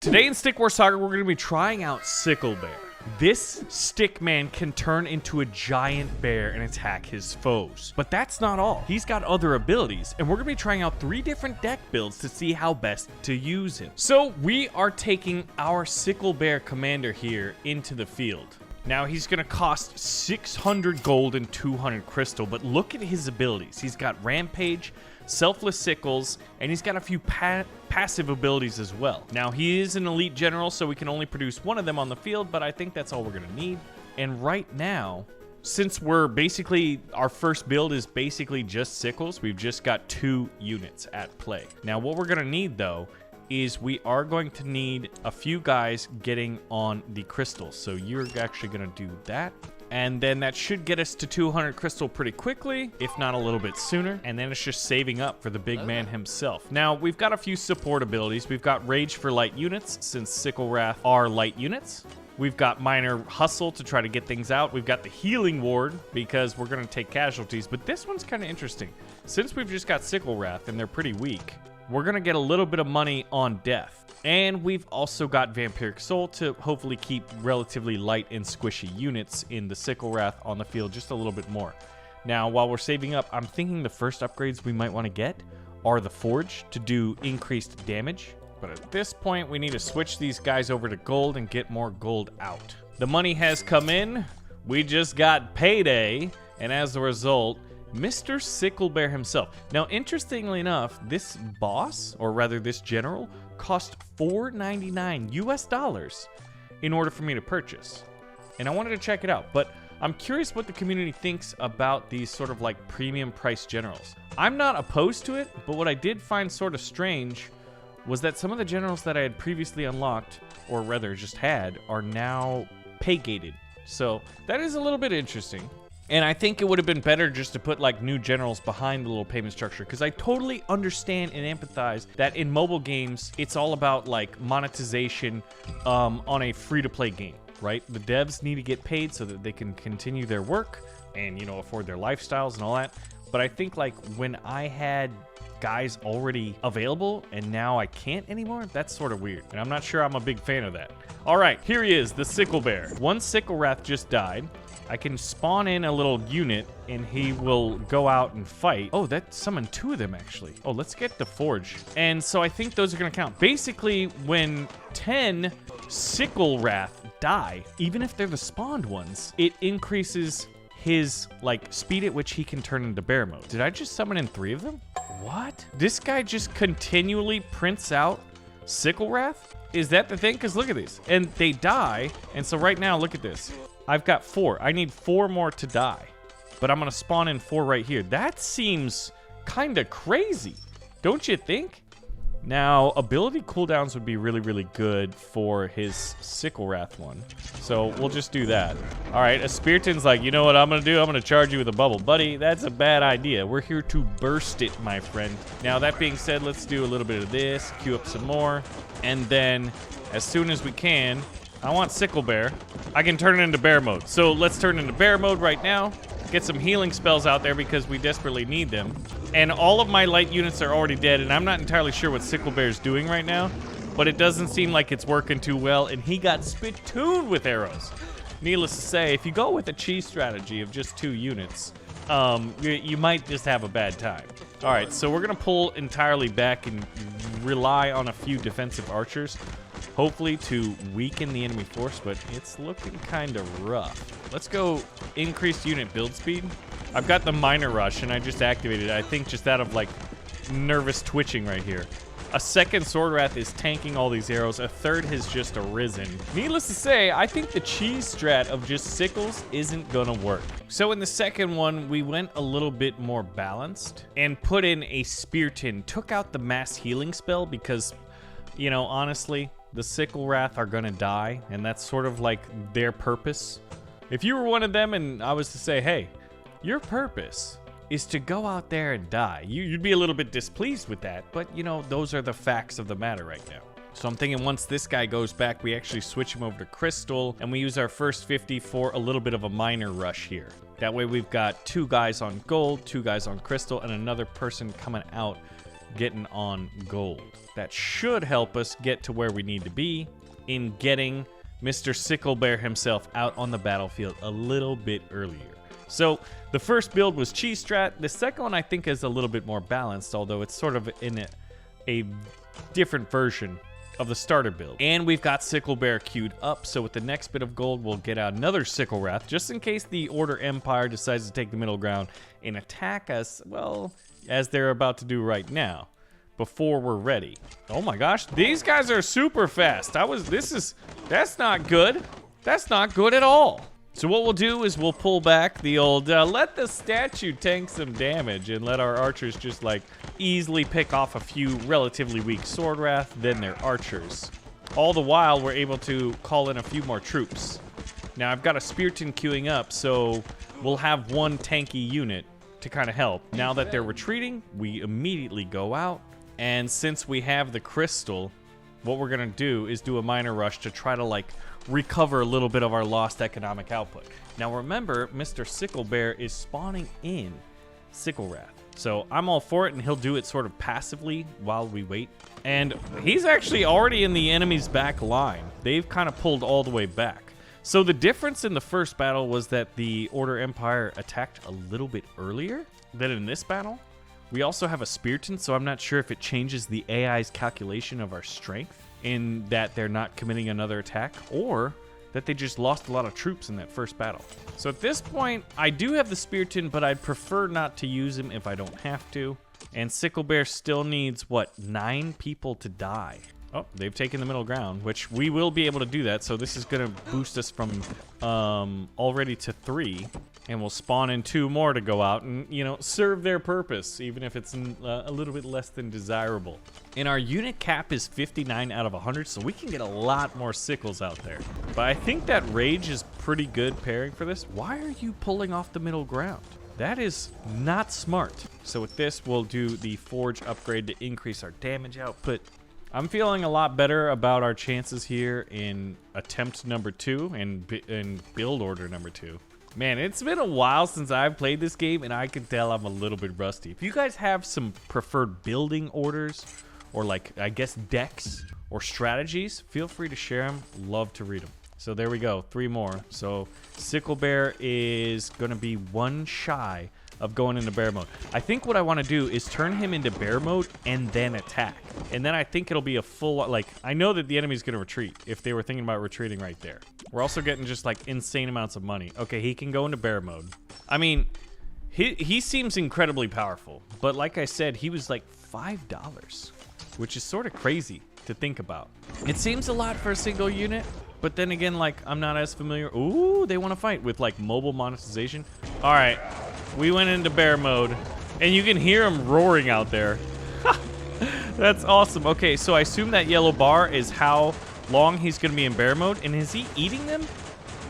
Today in Stick War Saga, we're going to be trying out Sickle Bear. This stick man can turn into a giant bear and attack his foes. But that's not all. He's got other abilities, and we're going to be trying out 3 different deck builds to see how best to use him. So we are taking our Sickle Bear commander here into the field. Now he's going to cost 600 gold and 200 crystal, but look at his abilities. He's got Rampage, Selfless Sickles, and he's got a few passive abilities as well. Now he is an elite general, so we can only produce one of them on the field, but I think that's all we're going to need. And right now, since we're basically, our first build is basically just Sickles, we've just got 2 units at play. Now what we're going to need though is we are going to need a few guys getting on the crystals. So you're actually going to do that. And then that should get us to 200 crystal pretty quickly, if not a little bit sooner. And then it's just saving up for the big man himself. Now, we've got a few support abilities. We've got Rage for light units, since Sickle Wrath are light units. We've got Minor Hustle to try to get things out. We've got the Healing Ward, because we're going to take casualties. But this one's kind of interesting. Since we've just got Sickle Wrath, and they're pretty weak, we're going to get a little bit of money on death. And we've also got Vampiric Soul to hopefully keep relatively light and squishy units in the Sickle Wrath on the field just a little bit more. Now, while we're saving up, I'm thinking the first upgrades we might want to get are the Forge to do increased damage. But at this point, we need to switch these guys over to gold and get more gold out. The money has come in. We just got payday. And as a result, Mr. Sickle Bear himself. Now, interestingly enough, this boss, or rather this general, cost $4.99 US in order for me to purchase. And I wanted to check it out, but I'm curious what the community thinks about these sort of like premium price generals. I'm not opposed to it, but what I did find sort of strange was that some of the generals that I had previously unlocked, or rather just had, are now pay gated. So that is a little bit interesting. And I think it would have been better just to put like new generals behind the little payment structure, because I totally understand and empathize that in mobile games, it's all about like monetization on a free-to-play game, right? The devs need to get paid so that they can continue their work and, you know, afford their lifestyles and all that. But I think like when I had guys already available and now I can't anymore, that's sort of weird. And I'm not sure I'm a big fan of that. All right, here he is, the Sickle Bear. One Sickle Wrath just died. I can spawn in a little unit and he will go out and fight. Oh, that summoned 2 of them actually. Oh, let's get the Forge. And so I think those are gonna count. Basically, when 10 Sickle Wrath die, even if they're the spawned ones, it increases his like speed at which he can turn into bear mode. Did I just summon in 3 of them? What? This guy just continually prints out Sickle Wrath? Is that the thing? Because look at these. And they die. And so right now, look at this. I've got 4. I need 4 more to die. But I'm going to spawn in 4 right here. That seems kind of crazy. Don't you think? Now, ability cooldowns would be really, really good for his Sickle Wrath one. So we'll just do that. All right, a Spiriton's like, you know what I'm going to do? I'm going to charge you with a bubble. Buddy, that's a bad idea. We're here to burst it, my friend. Now, that being said, let's do a little bit of this, queue up some more. And then, as soon as we can, I want Sickle Bear. I can turn it into bear mode. So let's turn into bear mode right now. Get some healing spells out there because we desperately need them. And all of my light units are already dead, and I'm not entirely sure what Sickle Bear's doing right now, but it doesn't seem like it's working too well, and he got spittooned with arrows. Needless to say, if you go with a cheese strategy of just 2 units, you might just have a bad time. All right, so we're gonna pull entirely back and rely on a few defensive archers, hopefully to weaken the enemy force, but it's looking kind of rough. Let's go increased unit build speed. I've got the Minor Rush, and I just activated it, I think just out of like nervous twitching right here. A second Sword Wrath is tanking all these arrows. A third has just arisen. Needless to say, I think the cheese strat of just sickles isn't gonna work. So in the second one, we went a little bit more balanced and put in a Spiriton, took out the mass healing spell because, you know, honestly, the Sickle Wrath are gonna die, and that's sort of like their purpose. If you were one of them and I was to say, hey, your purpose is to go out there and die, you'd be a little bit displeased with that, but you know, those are the facts of the matter right now. So I'm thinking once this guy goes back, we actually switch him over to Crystal, and we use our first 50 for a little bit of a minor rush here. That way we've got 2 guys on gold, 2 guys on Crystal, and another person coming out getting on gold. That should help us get to where we need to be in getting Mr. Sickle Bear himself out on the battlefield a little bit earlier. So the first build was cheese strat. The second one I think is a little bit more balanced, although it's sort of in a different version of the starter build. And we've got Sickle Bear queued up, so with the next bit of gold, we'll get out another Sickle Wrath, just in case the Order Empire decides to take the middle ground and attack us, well, as they're about to do right now, before we're ready. Oh my gosh, these guys are super fast. That's not good. That's not good at all. So what we'll do is we'll pull back the old, let the statue tank some damage and let our archers just like easily pick off a few relatively weak sword wrath, then their archers. All the while, we're able to call in a few more troops. Now I've got a Spearton queuing up, so we'll have one tanky unit to kind of help. Now that they're retreating, we immediately go out. And since we have the crystal, what we're gonna do is do a minor rush to try to like recover a little bit of our lost economic output. Now remember, Mr. Sickle Bear is spawning in Sickle Wrath. So I'm all for it, and he'll do it sort of passively while we wait. And he's actually already in the enemy's back line. They've kind of pulled all the way back. So the difference in the first battle was that the Order Empire attacked a little bit earlier than in this battle. We also have a Spearton, so I'm not sure if it changes the AI's calculation of our strength in that they're not committing another attack, or that they just lost a lot of troops in that first battle. So at this point, I do have the Spearton, but I'd prefer not to use him if I don't have to. And Sickle Bear still needs, what, 9 people to die. Oh, they've taken the middle ground, which we will be able to do that. So this is going to boost us from already to 3. And we'll spawn in 2 more to go out and, you know, serve their purpose, even if it's a little bit less than desirable. And our unit cap is 59 out of 100, so we can get a lot more sickles out there. But I think that Rage is pretty good pairing for this. Why are you pulling off the middle ground? That is not smart. So with this, we'll do the Forge upgrade to increase our damage output. I'm feeling a lot better about our chances here in attempt number 2 and build order number 2. Man, it's been a while since I've played this game, and I can tell I'm a little bit rusty. If you guys have some preferred building orders, or like, I guess, decks or strategies, feel free to share them. Love to read them. So there we go, 3 more. So Sickle Bear is going to be 1 shy of going into bear mode. I think what I want to do is turn him into bear mode and then attack. And then I think it'll be a full, like, I know that the enemy's going to retreat if they were thinking about retreating right there. We're also getting just like insane amounts of money. Okay, he can go into bear mode. I mean, he seems incredibly powerful, but like I said, he was like $5, which is sort of crazy to think about. It seems a lot for a single unit, but then again, like, I'm not as familiar. Ooh, they want to fight with like mobile monetization. All right, we went into bear mode, and you can hear him roaring out there. That's awesome. Okay, so I assume that yellow bar is how long he's going to be in bear mode, and is he eating them?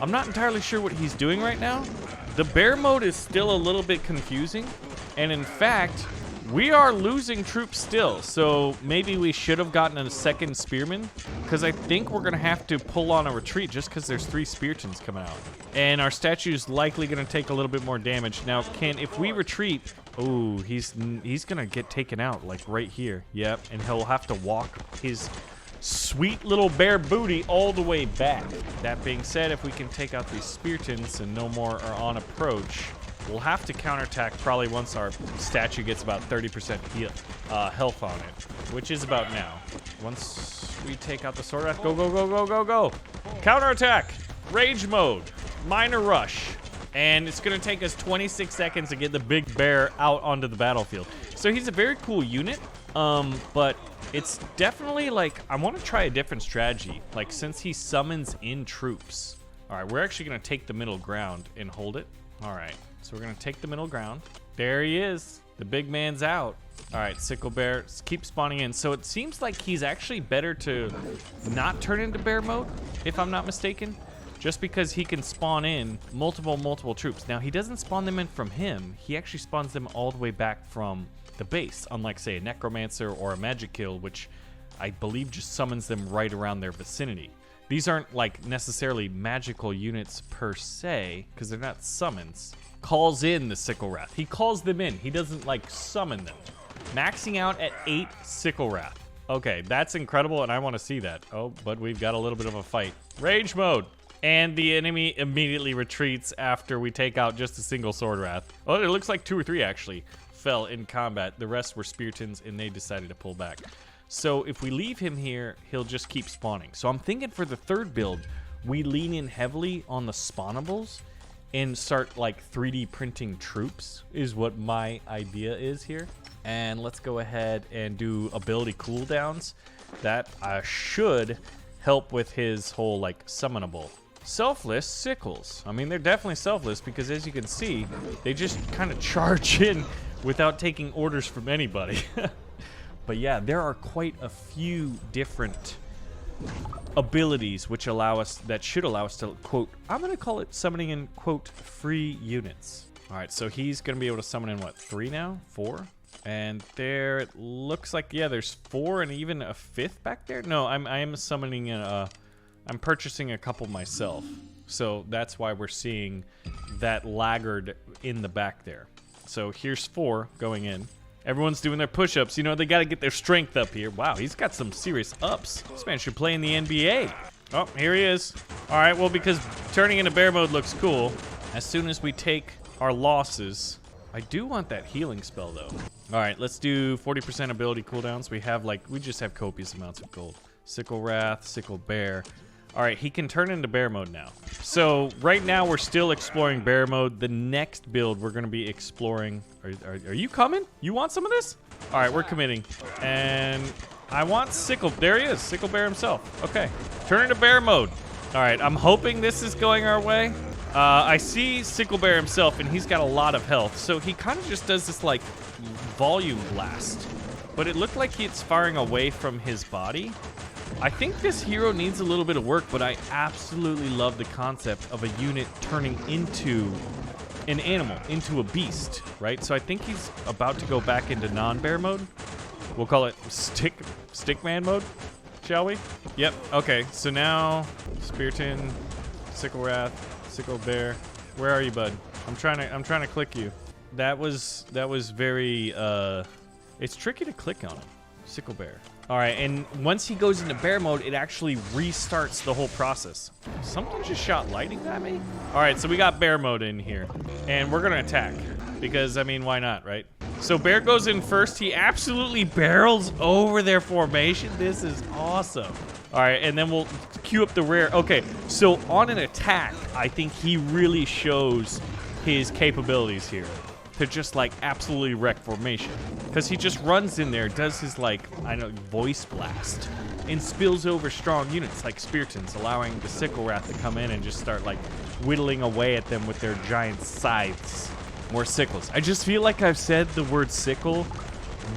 I'm not entirely sure what he's doing right now. The bear mode is still a little bit confusing, and in fact, we are losing troops still, so maybe we should have gotten a second spearman, because I think we're going to have to pull on a retreat just because there's 3 Speartons coming out. And our statue's likely going to take a little bit more damage. Now, if we retreat, oh, he's going to get taken out, like right here. Yep, and he'll have to walk his sweet little bear booty all the way back. That being said, if we can take out these Speartons and no more are on approach, we'll have to counterattack probably once our statue gets about 30% health on it, which is about now. Once we take out the sword wrath, go, go, go, go, go, go. Counterattack, rage mode, minor rush. And it's going to take us 26 seconds to get the big bear out onto the battlefield. So he's a very cool unit, but it's definitely like, I want to try a different strategy. Like, since he summons in troops. All right, we're actually going to take the middle ground and hold it. All right, so we're going to take the middle ground. There he is. The big man's out. All right, Sickle Bear, keep spawning in. So it seems like he's actually better to not turn into bear mode, if I'm not mistaken, just because he can spawn in multiple troops. Now, he doesn't spawn them in from him. He actually spawns them all the way back from the base, unlike, say, a Necromancer or a Magic Kill, which I believe just summons them right around their vicinity. These aren't like necessarily magical units per se, because they're not summons. Calls in the Sickle Wrath. He calls them in. He doesn't like summon them. maxing out at 8 Sickle Wrath. Okay, that's incredible, and I want to see that. Oh, but we've got a little bit of a fight. Rage mode. And the enemy immediately retreats after we take out just a single Sword Wrath. Oh, it looks like 2 or 3 actually fell in combat. The rest were Speartons, and they decided to pull back. So if we leave him here, he'll just keep spawning. So I'm thinking for the third build, we lean in heavily on the spawnables and start like 3D printing troops is what my idea is here. And let's go ahead and do ability cooldowns. That should help with his whole like summonable. Selfless sickles. I mean, they're definitely selfless because as you can see, they just kind of charge in without taking orders from anybody. But yeah, there are quite a few different abilities which should allow us to, quote, I'm going to call it summoning in, quote, free units. All right, so he's going to be able to summon in, what, 3 now? 4? And there, it looks like, yeah, there's 4 and even a 5th back there. No, I am summoning in, I'm purchasing a couple myself. So that's why we're seeing that laggard in the back there. So here's 4 going in. Everyone's doing their push-ups. You know, they got to get their strength up here. Wow, he's got some serious ups. This man should play in the NBA. Oh, here he is. All right, well, because turning into bear mode looks cool, as soon as we take our losses, I do want that healing spell, though. All right, let's do 40% ability cooldowns. We just have copious amounts of gold. Sickle Wrath, Sickle Bear. All right, he can turn into bear mode now. So right now we're still exploring bear mode. The next build we're going to be exploring. Are you coming? You want some of this? All right, we're committing. And I want Sickle. There he is, Sickle Bear himself. Okay, turn into bear mode. All right, I'm hoping this is going our way. I see Sickle Bear himself, and he's got a lot of health. So he kind of just does this like volume blast. But it looked like it's firing away from his body. I think this hero needs a little bit of work, but I absolutely love the concept of a unit turning into an animal, into a beast, right? So I think he's about to go back into non-bear mode. We'll call it stickman mode, shall we? Yep, okay, so now Spearton, Sickle Wrath, Sickle Bear. Where are you, bud? I'm trying to click you. That was very, it's tricky to click on him. Sickle Bear. All right, and once he goes into bear mode, it actually restarts the whole process. Something just shot lightning at me? All right, so we got bear mode in here, and we're gonna attack because, I mean, why not, right? So bear goes in first. He absolutely barrels over their formation. This is awesome. All right, and then we'll queue up the rare. Okay, so on an attack, I think he really shows his capabilities here to just like absolutely wreck formation, because he just runs in there, does his like, I know, voice blast, and spills over strong units like Speartons, allowing the Sickle Wrath to come in and just start like whittling away at them with their giant scythes. More sickles. I just feel like I've said the word sickle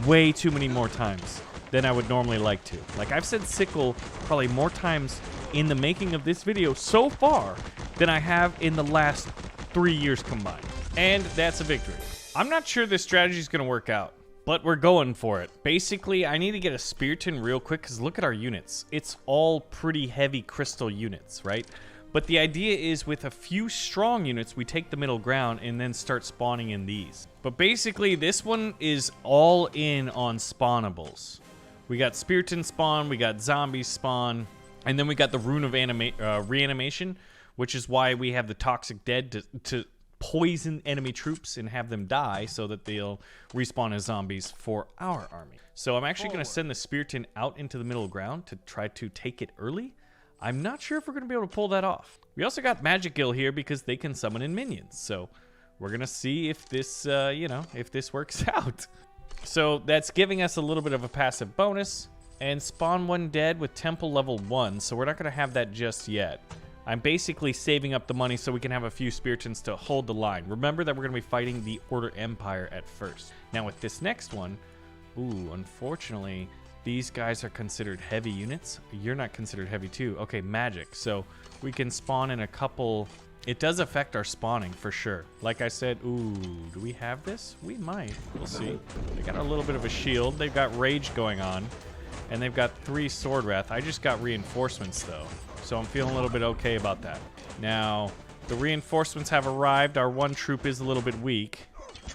way too many more times than I would normally like to. Like, I've said sickle probably more times in the making of this video so far than I have in the last 3 years combined. And that's a victory. I'm not sure this strategy is going to work out, but we're going for it. Basically, I need to get a Spearton real quick, because look at our units. It's all pretty heavy crystal units, right? But the idea is with a few strong units, we take the middle ground and then start spawning in these. But basically, this one is all in on spawnables. We got Spearton spawn, we got zombies spawn, and then we got the Rune of Reanimation, which is why we have the Toxic Dead to poison enemy troops and have them die so that they'll respawn as zombies for our army. So I'm actually going to send the Spearton out into the middle ground to try to take it early. I'm not sure if we're going to be able to pull that off. We also got Magic Gill here because they can summon in minions. So we're going to see if this, if this works out. So that's giving us a little bit of a passive bonus. And spawn one dead with Temple level 1. So we're not going to have that just yet. I'm basically saving up the money so we can have a few Speartons to hold the line. Remember that we're going to be fighting the Order Empire at first. Now with this next one, unfortunately, these guys are considered heavy units. You're not considered heavy too. Okay, magic. So we can spawn in a couple. It does affect our spawning for sure. Like I said, do we have this? We might. We'll see. They got a little bit of a shield. They've got rage going on. And they've got 3 Sword Wrath. I just got reinforcements though. So I'm feeling a little bit okay about that. Now, the reinforcements have arrived. Our one troop is a little bit weak.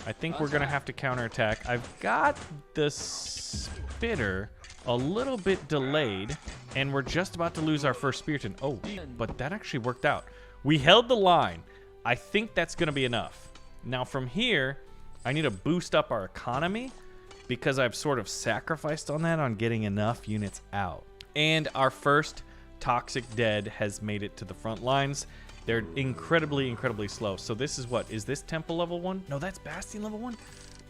I think we're going to have to counterattack. I've got the spitter a little bit delayed, and we're just about to lose our first Spiriton. Oh, but that actually worked out. We held the line. I think that's going to be enough. Now from here, I need to boost up our economy because I've sort of sacrificed on that on getting enough units out. And our first toxic dead has made it to the front lines. They're incredibly, incredibly slow. So this is what? Is this Temple level 1? No, that's Bastion level 1.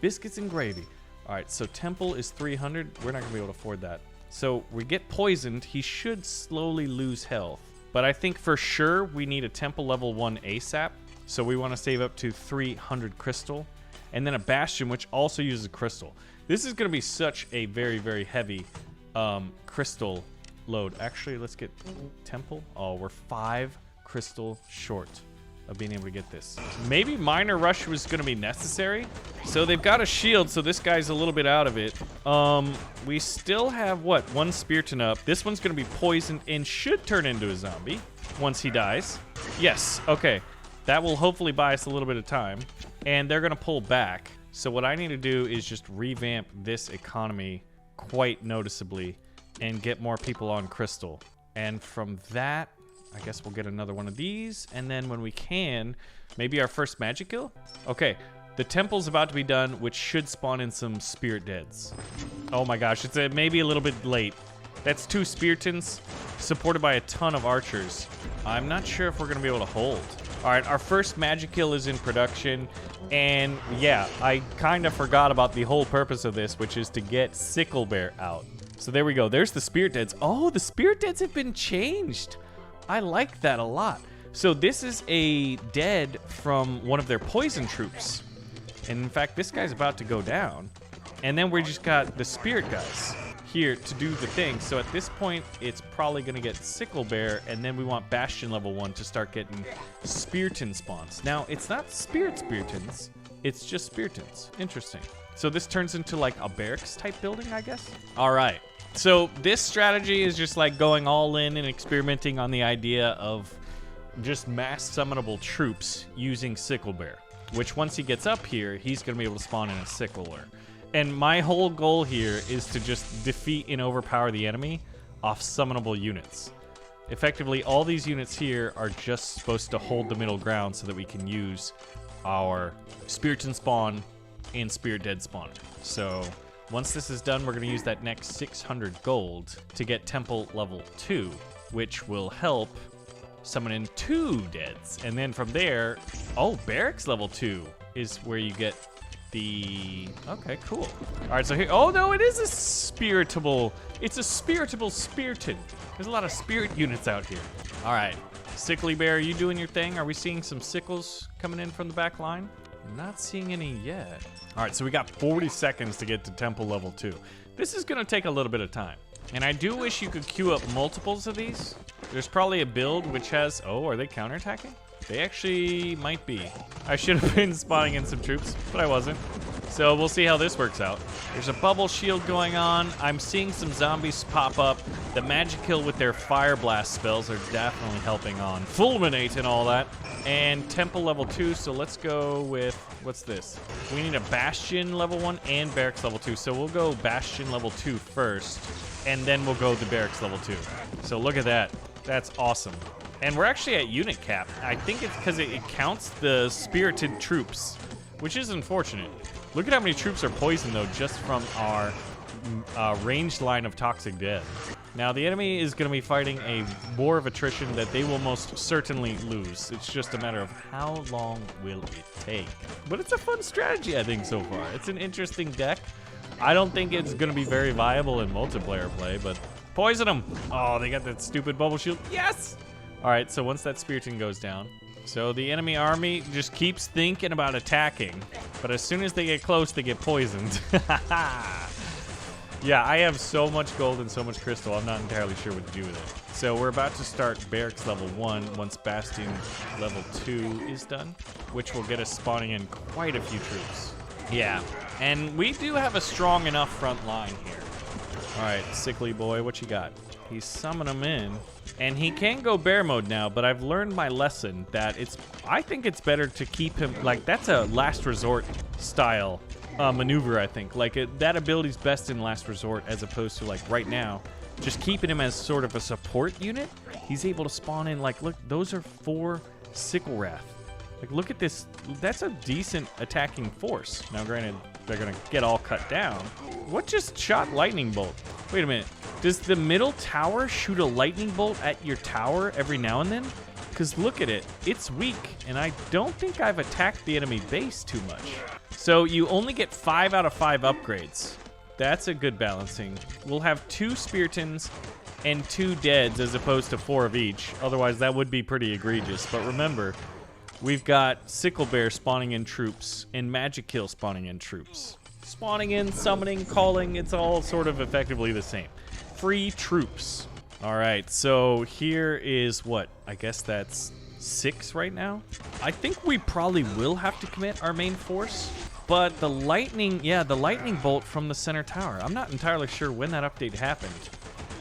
Biscuits and gravy. All right, so Temple is 300. We're not going to be able to afford that. So we get poisoned. He should slowly lose health. But I think for sure we need a Temple level 1 ASAP. So we want to save up to 300 crystal. And then a Bastion, which also uses crystal. This is going to be such a very, very heavy crystal load. Actually, let's get Temple. Oh, we're 5 crystal short of being able to get this. Maybe minor rush was going to be necessary. So they've got a shield, so this guy's a little bit out of it. We still have, what, 1 Spiriton up. This one's going to be poisoned and should turn into a zombie once he dies. Yes, okay. That will hopefully buy us a little bit of time. And they're going to pull back. So what I need to do is just revamp this economy quite noticeably and get more people on crystal. And from that, I guess we'll get another one of these. And then when we can, maybe our first magic kill? Okay, the temple's about to be done, which should spawn in some spirit deads. Oh my gosh, it's maybe a little bit late. That's 2 Spiritons supported by a ton of archers. I'm not sure if we're going to be able to hold. All right, our first magic kill is in production. And yeah, I kind of forgot about the whole purpose of this, which is to get Sickle Bear out. So there we go. There's the spirit deads. Oh, the spirit deads have been changed. I like that a lot. So this is a dead from one of their poison troops. And in fact, this guy's about to go down. And then we just got the spirit guys here to do the thing. So at this point, it's probably going to get Sickle Bear, and then we want Bastion level 1 to start getting Spiriton spawns. Now, it's not Spiritons, it's just Spiritons. Interesting. So this turns into like a barracks type building, I guess? All right. So this strategy is just like going all in and experimenting on the idea of just mass summonable troops using Sickle Bear, which once he gets up here, he's going to be able to spawn in a Sickler. And my whole goal here is to just defeat and overpower the enemy off summonable units. Effectively, all these units here are just supposed to hold the middle ground so that we can use our Spiriton spawn and Spirit Dead spawn. So once this is done, we're going to use that next 600 gold to get Temple level 2, which will help summon in 2 deads. And then from there, oh, Barracks level 2 is where you get the... Okay, cool. All right, so here... Oh, no, it is a spiritable... It's a spiritable Spiriton. There's a lot of spirit units out here. All right. Sickle Bear, are you doing your thing? Are we seeing some sickles coming in from the back line? I'm not seeing any yet. All right, so we got 40 seconds to get to Temple level 2. This is going to take a little bit of time. And I do wish you could queue up multiples of these. There's probably a build which has... Oh, are they counterattacking? They actually might be. I should have been spawning in some troops, but I wasn't. So we'll see how this works out. There's a bubble shield going on. I'm seeing some zombies pop up. The magic kill with their fire blast spells are definitely helping on Fulminate and all that. And Temple level 2, so let's go with, what's this? We need a Bastion level 1 and Barracks level 2. So we'll go Bastion level 2 first, and then we'll go the Barracks level 2. So look at that. That's awesome. And we're actually at unit cap. I think it's because it counts the spirited troops, which is unfortunate. Look at how many troops are poisoned, though, just from our ranged line of Toxic Dead. Now, the enemy is going to be fighting a war of attrition that they will most certainly lose. It's just a matter of how long will it take. But it's a fun strategy, I think, so far. It's an interesting deck. I don't think it's going to be very viable in multiplayer play, but poison them. Oh, they got that stupid bubble shield. Yes! All right, so once that Spiriton goes down, so the enemy army just keeps thinking about attacking, but as soon as they get close, they get poisoned. Yeah, I have so much gold and so much crystal, I'm not entirely sure what to do with it. So we're about to start Barracks level 1 once Bastion level 2 is done, which will get us spawning in quite a few troops. Yeah, and we do have a strong enough front line here. All right, Sickly boy, what you got? He's summoning them in. And he can go bear mode now, but I've learned my lesson that I think it's better to keep him, like, that's a last resort style maneuver, I think. Like, that ability's best in last resort as opposed to, like, right now. Just keeping him as sort of a support unit, he's able to spawn in, like, look, those are 4 Sickle Wrath. Like, look at this. That's a decent attacking force. Now, granted, they're going to get all cut down. What just shot lightning bolt? Wait a minute. Does the middle tower shoot a lightning bolt at your tower every now and then? Because look at it. It's weak, and I don't think I've attacked the enemy base too much. So you only get 5 out of 5 upgrades. That's a good balancing. We'll have 2 Speartons and 2 Deads as opposed to 4 of each. Otherwise, that would be pretty egregious. But remember, we've got Sickle Bear spawning in troops and Magic Kill spawning in troops. Spawning in, summoning, calling, it's all sort of effectively the same. Free troops. All right, so here is what? I guess that's 6 right now. I think we probably will have to commit our main force. But the lightning, yeah, the lightning bolt from the center tower. I'm not entirely sure when that update happened,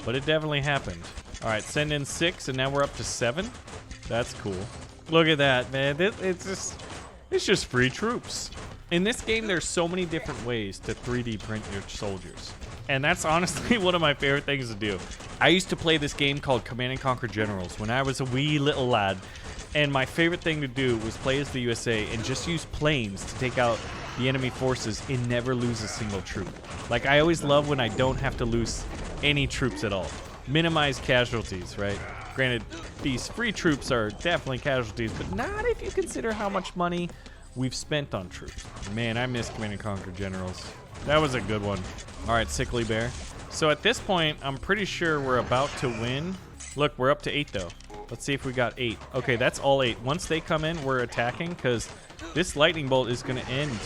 but it definitely happened. All right, send in 6, and now we're up to 7. That's cool. Look at that, man. It's just free troops. In this game, there's so many different ways to 3D print your soldiers. And that's honestly one of my favorite things to do. I used to play this game called Command & Conquer Generals when I was a wee little lad. And my favorite thing to do was play as the USA and just use planes to take out the enemy forces and never lose a single troop. Like, I always love when I don't have to lose any troops at all. Minimize casualties, right? Granted, these free troops are definitely casualties, but not if you consider how much money we've spent on troops. Man, I miss Command & Conquer Generals. That was a good one. All right, Sickle Bear. So at this point, I'm pretty sure we're about to win. Look, we're up to 8, though. Let's see if we got 8. Okay, that's all 8. Once they come in, we're attacking, because this lightning bolt is going to end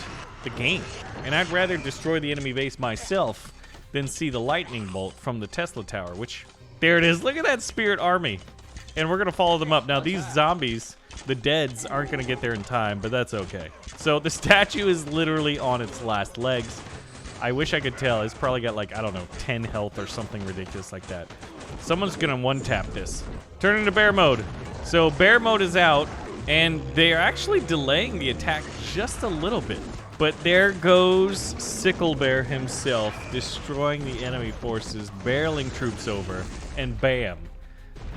the game. And I'd rather destroy the enemy base myself than see the lightning bolt from the Tesla tower, which, there it is. Look at that spirit army. And we're going to follow them up. Now, these zombies, the deads, aren't going to get there in time, but that's okay. So the statue is literally on its last legs. I wish I could tell. It's probably got, like, I don't know, 10 health or something ridiculous like that. Someone's going to one-tap this. Turn into bear mode. So bear mode is out, and they're actually delaying the attack just a little bit. But there goes Sickle Bear himself, destroying the enemy forces, barreling troops over, and bam.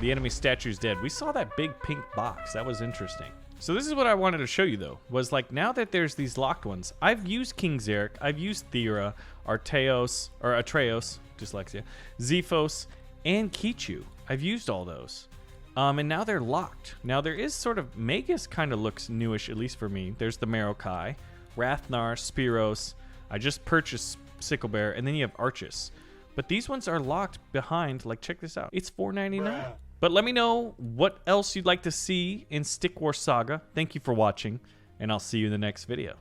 The enemy statue's dead. We saw that big pink box. That was interesting. So this is what I wanted to show you, though, was like, now that there's these locked ones, I've used King Xeric, I've used Thera, Atreus, dyslexia, Zephos, and Kichu. I've used all those. And now they're locked. Now there is sort of, Magus kind of looks newish, at least for me. There's the Marokai, Rathnar, Spiros. I just purchased Sickle Bear, and then you have Archis. But these ones are locked behind, like, check this out. It's $4.99. But let me know what else you'd like to see in Stick War Saga. Thank you for watching, and I'll see you in the next video.